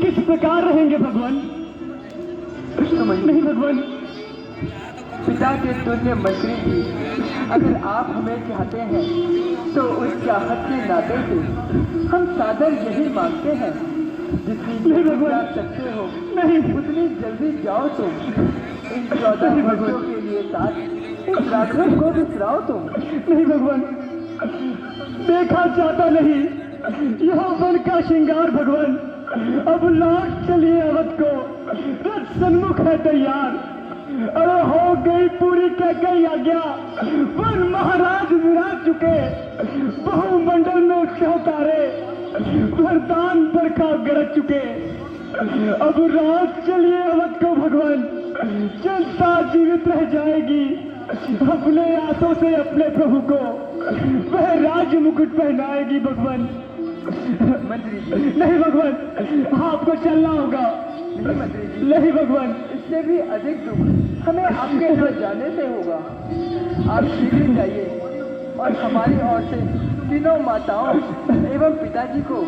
किस प्रकार रहेंगे भगवान? नहीं भगवान। पिता के तुल्य मंत्री जी, अगर आप हमें चाहते हैं तो उस चाहत के नाते से हम सादर यही मांगते हैं, जितनी जल्दी जा सकते हो नहीं, उतनी जल्दी जाओ तुम। इन 14 वर्षों के लिए साथ इस राघव को बिसराओ तुम। नहीं भगवान, देखा जाता नहीं यह वन का श्रृंगार भगवान। अब लौट चलिए अवध को, रथ सन्मुख है तैयार। अरे हो गई पूरी कैकई आज्ञा, वन महाराज विराज चुके। बहुमंडल में उत्सव तारे, वरदान बरखा गरज चुके। अब रात चलिए अवध को भगवान, जनता जीवित रह जाएगी। अपने हाथों से अपने प्रभु को वह राज मुकुट पहनाएगी भगवान। मंत्री जी, नहीं भगवान, आपको चलना होगा। नहीं मंत्री जी, नहीं भगवान, इससे भी अधिक दुख हमें आपके घर जाने से होगा। आप शीघ्र जाइए और हमारी ओर से तीनों माताओं एवं पिताजी को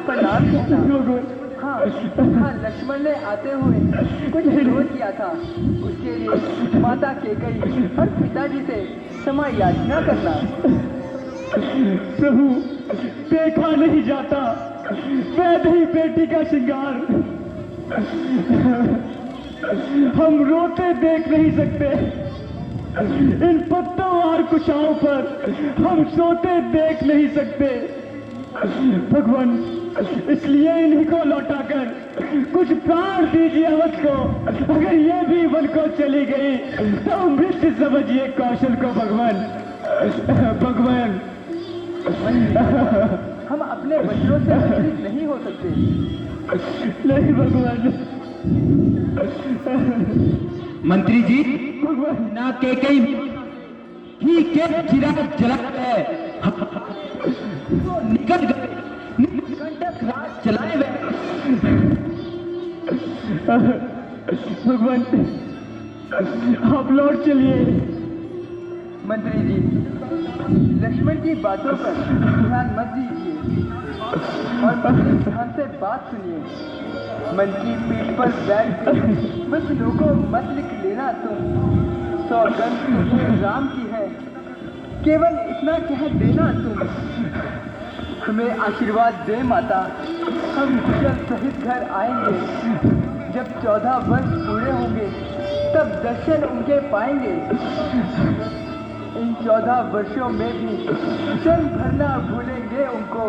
प्रणाम कहना। हाँ, लक्ष्मण ने आते हुए कुछ विरोध किया था, उसके लिए माता केकई और पिताजी से क्षमा याचना करना। प्रभु, देखा नहीं जाता वैद ही बेटी का श्रृंगार। हम रोते देख नहीं सकते, इन पत्तों और कुशाओं पर हम सोते देख नहीं सकते भगवान। इसलिए इन्हीं को लौटाकर कुछ प्राण दीजिए अवध को। अगर ये भी वन को चली गई तो मृत्यु समझिए कौशल को भगवान। भगवान, हम अपने बच्चों से विचलित नहीं हो सकते। नहीं भगवान। मंत्री जी, भगवान, ना केकई ही के चिराग जला है, निकल गए कंटक राज चलाए हुए। भगवान, आप लौट चलिए। मंत्री जी, लक्ष्मण की बातों पर ध्यान मत दीजिए और बड़े ध्यान से बात सुनिए। मन की पीठ पर बैठ कर वचनों को मत लिख लेना तुम। सौगंध तुम्हें राम की है, केवल इतना कह देना तुम। हमें आशीर्वाद दे माता, हम कुशल सहित घर आएंगे। जब 14 वर्ष पूरे होंगे तब दर्शन उनके पाएंगे। इन 14 वर्षों में भी क्षण भर न भूलेंगे उनको।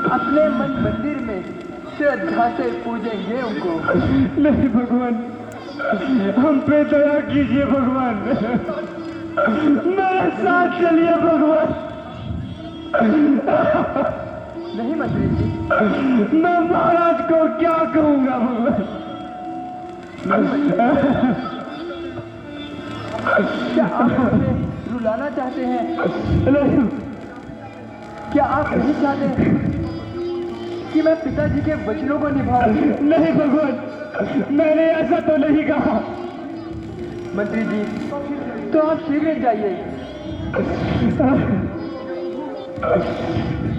अपने मन मंदिर में श्रद्धा से पूजेंगे उनको। नहीं भगवान, हम पे दया कीजिए भगवान। मेरे साथ चलिए भगवान। नहीं मंत्री जी, मैं महाराज को क्या कहूंगा भगवान? क्या आप मुझे रुलाना चाहते हैं? नहीं, क्या आप नहीं चाहते कि मैं पिताजी के वचनों को निभाऊं? नहीं भगवान, मैंने ऐसा तो नहीं कहा। मंत्री जी, तो आप शीघ्र जाइए।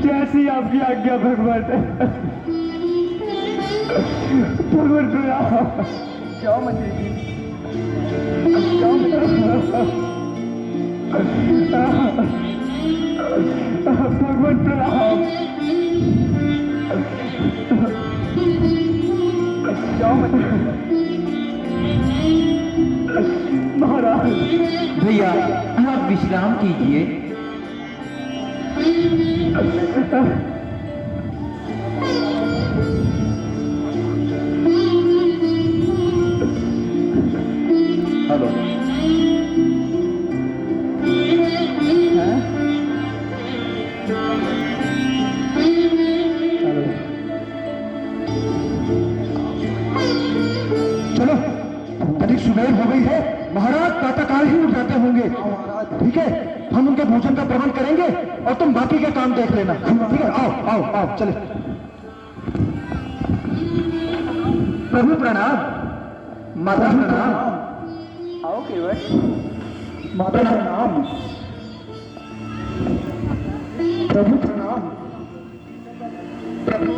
जैसी आपकी आज्ञा भगवान। भगवान प्रणाम। जाओ मंत्री जी, जाओ मंत्री जी। भगवान प्रणाम। जाओ मंत्री महाराज। भैया, आप विश्राम कीजिए। हेलो, चलो, अधिक सुबह हो गई है, महाराज प्रातःकाल ही उठ जाते होंगे। ठीक है, हम उनके भोजन का प्रबंध करेंगे और तुम बाकी का काम देख लेना। ठीक है, आओ आओ आओ, चले। प्रभु प्रणाम। माता प्रणाम। आओ केवट। माता प्रणाम। प्रभु प्रणाम। प्रभु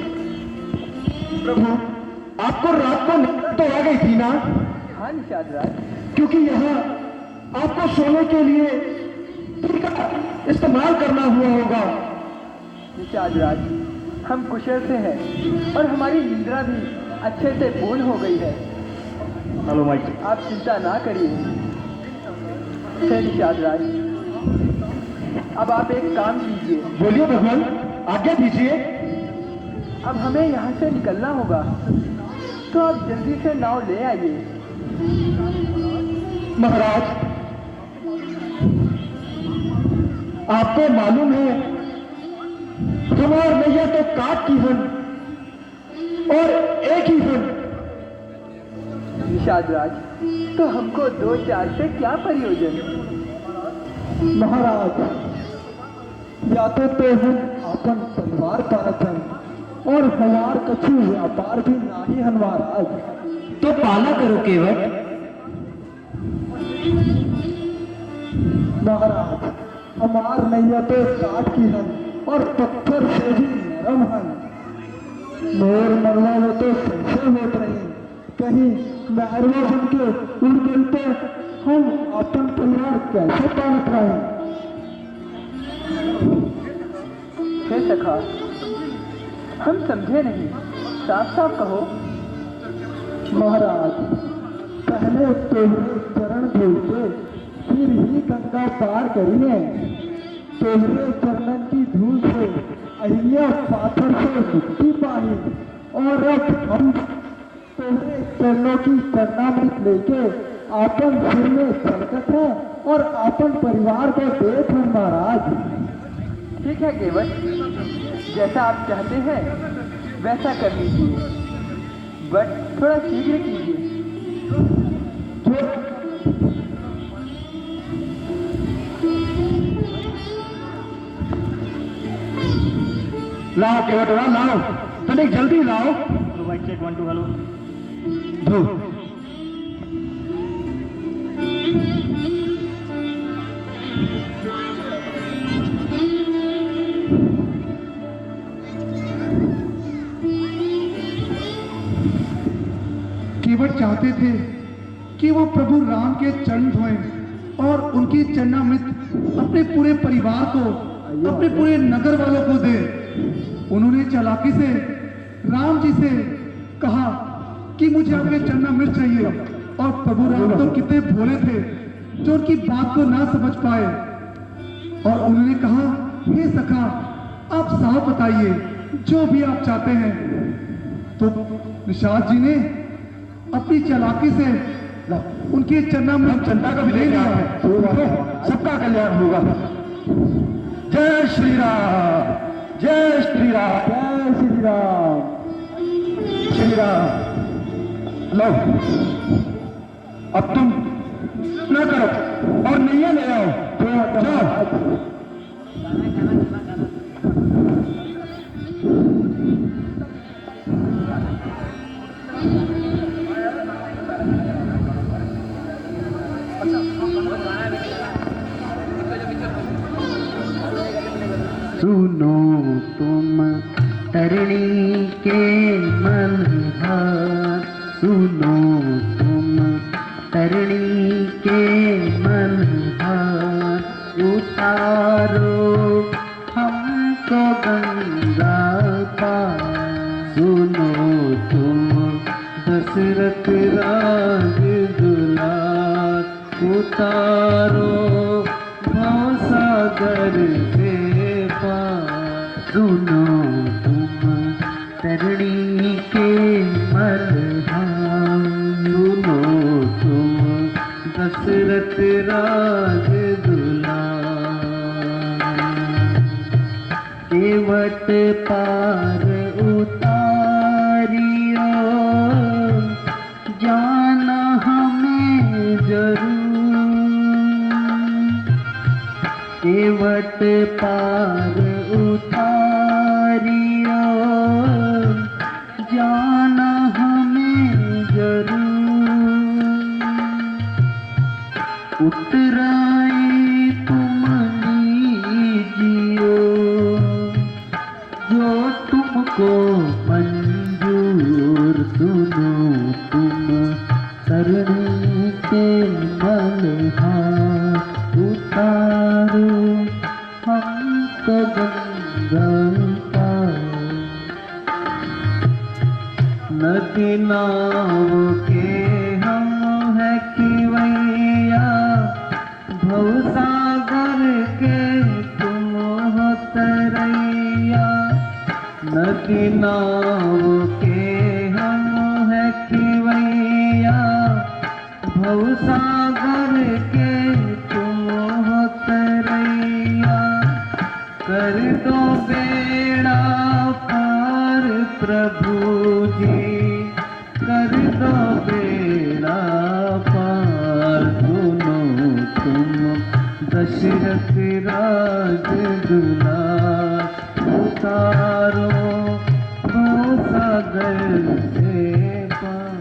प्रभु आपको रात को नींद तो आ गई थी ना? हाँ निषाद राज, क्योंकि यहाँ आपको सोने के लिए का इस्तेमाल करना हुआ होगा। निषाद राज, हम कुशल से हैं और हमारी निद्रा भी अच्छे से पूर्ण हो गई है। Hello mic. आप चिंता ना करिए। हे निषाद राज, अब आप एक काम कीजिए। बोलिए भगवान, आज्ञा दीजिए। अब हमें यहाँ से निकलना होगा, तो आप जल्दी से नाव ले आइए। महाराज, आपको मालूम है हमार नैया तो काट की हन और एक ही हन। निषाद राज, तो हमको 2-4 से क्या प्रयोजन? महाराज, या तो हम अपन परिवार पालत हन और हमार कछु व्यापार भी नाही हन महाराज। तो पाला करो केवट। महाराज, हमार नैया तो काट की हन और पत्थर से भी नरम हन। मोर मरवा में तो संशय होत रही, कहीं महरवा बन के उड़ गई तो हम अपन परिवार कैसे पालत रहे? हे सखा, हम समझे नहीं, साफ साफ कहो। महाराज, पहले तोहरे चरण धोते फिर ही गंगा पार करिए। तोहरे चरणन की धूल से अहिल्या पाथर से मुक्ति पाई और अब हम तोहरे चरणों की चरणामृत लेके आपन सिर में चलकत है और आपन परिवार को देख हैं महाराज। ठीक है केवट, जैसा आप चाहते हैं वैसा कर लीजिए, बट थोड़ा शीघ्र कीजिए। लाओ केवटवा, लाओ, तनिक जल्दी लाओ। Hello mic check 1 2 hello. धो। केवट चाहते थे कि वो प्रभु राम के चरण धोएं और उनकी चरणामृत अपने पूरे परिवार को, अपने पूरे नगर वालों को दे। उन्होंने चालाकी से राम जी से कहा कि मुझे आपके चरणामृत चाहिए, और प्रभु राम तो कितने भोले थे जो उनकी बात को ना समझ पाए, और उन्होंने कहा, हे सखा, आप साफ बताइए जो भी आप चाहते हैं। तो निषाद जी ने अपनी चालाकी से उनके चरणामृत जनता का भी ले लिया है, सबका कल्याण होगा। जय श्री राम, जय श्री राम, जय श्री राम, श्री राम। लो, अब तुम ना करो और नैया ले आओ। जाओ। सुनो तुम तरणी के मनहार, सुनो तुम तरणी के मनहार, उतारो हमको गंगा पार। सुनो तुम दशरथ राज दुलार, उतारो भवसागर से पार। सुनो तुम तरणी के मल्हार, सुनो तुम दशरथ राज दुलार। केवट पार उतारियो, जाना हमें जरूर। केवट पार उतारियो, जाना हमें जरूर। उतराए तुम लीजियो जो तुमको मंजूर। सुनो तुम तरणी के मलहार उतारो हमको गंगा पार। नदी नाव के हम है किवैया भवसागर के तुम हो तरैया। नदी नाव के हम है किवैया भवसागर के तुम हो तरैया। कर दो बेड़ा पार प्रभु जी, कर दो बेड़ा पार। सुनो तुम दशरथ राज दुलार उतारो भवसागर से पार।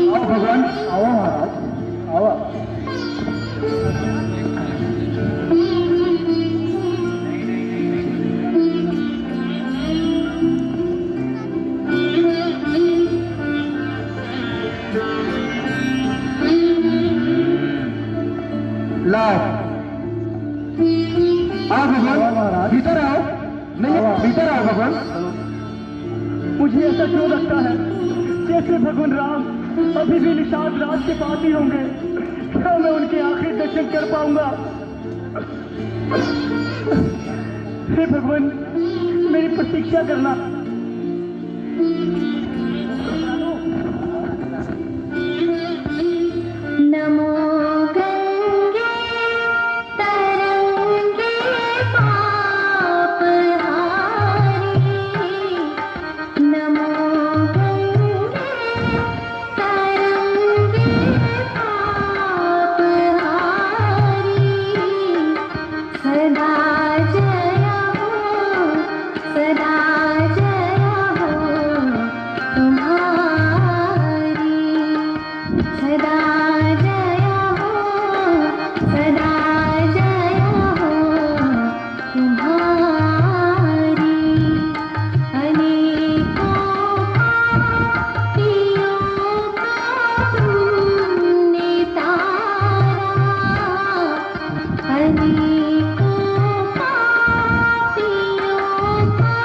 आओ भगवान, आओ महाराज, आओ। लाओ, आओ भगवान, भीतर आओ। नहीं, भीतर आओ भगवान। मुझे ऐसा क्यों लगता है जैसे भगवान राम अभी भी निषाद राज के पास ही होंगे। क्या मैं उनके आखिरी दर्शन कर पाऊंगा? हे भगवान, मेरी प्रतीक्षा करना। नमो गंगे तरंगे पाप हारी। नमो गंगे तरंगे पाप हारी। सदा जय हो, सदा जय हो तुम्हारी। सदा जय हो, सदा जय हो तुम्हारी। अनेकों पापियों को तुमने तारा। अनेकों पापियों को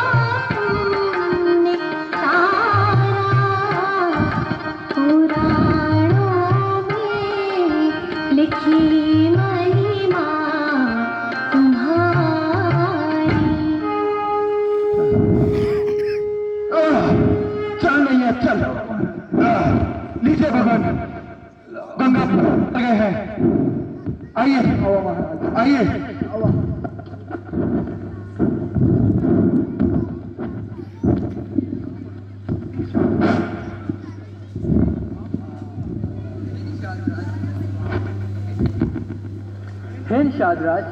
तुमने तारा। पुराणों में लिखी महिमा तुम्हारी। चल नहीं है, चल। लीजिए भगवान, गंगा गए हैं। आइए, आइए। हे निषाद राज,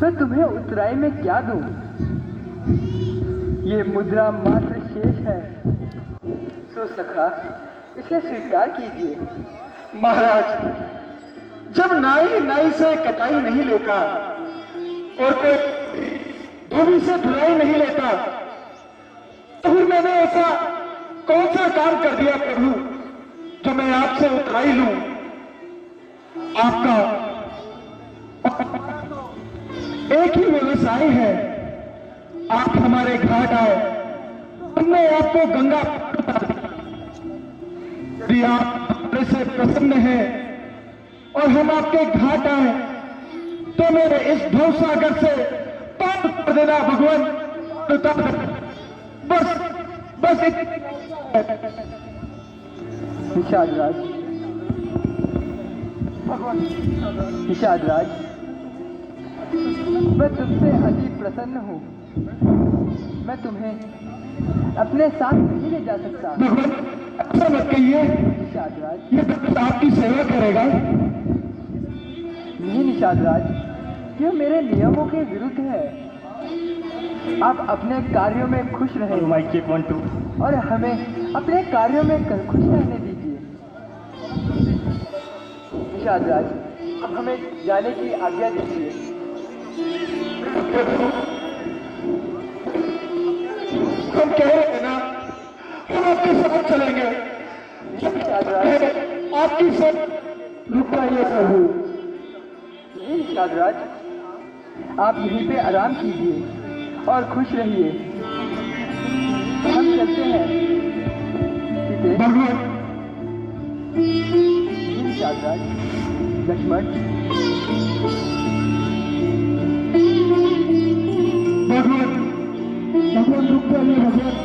मैं तुम्हें उत्तराई में क्या दूं? ये मुद्रा मात्र शेष है, सो सखा इसे स्वीकार कीजिए। महाराज, जब नाई नाई से कटाई नहीं लेता और कोई धोबी से धुलाई नहीं लेता, तो फिर मैंने ऐसा कौन सा काम कर दिया प्रभु जो मैं आपसे उतराई लूं? आपका एक ही व्यवसाय है, आप हमारे घाट आए, हमने आपको गंगा यदि आप हमारे से प्रसन्न हैं और हम आपके घाट आए तो मेरे इस भवसागर से पार कर देना भगवान। बस बस निषाद राज, निषाद राज, मैं तुमसे अति प्रसन्न हूँ। मैं तुम्हें अपने साथ नहीं ले जा सकता। भगवान, ऐसा मत कहिए, निषाद राज, ये भक्त आपकी सेवा करेगा। नहीं निषाद राज, यह मेरे नियमों के विरुद्ध है। आप अपने कार्यों में खुश रहें माइक चेक 1 2। और हमें अपने कार्यों में खुश रहने दीजिए। निषाद राज, अब हमें जाने की आज्ञा दीजिए। हम कह रहे हैं ना, हम आपके साथ चलेंगे। आपकी सब रुक जाइए प्रभु। नहीं निषादराज, आप यहीं पे आराम कीजिए और खुश रहिए। हम चलते हैं। सीते, भगवान नहीं निषादराज, लक्ष्मण, भगवान भगवान रुक जाइए भगवान।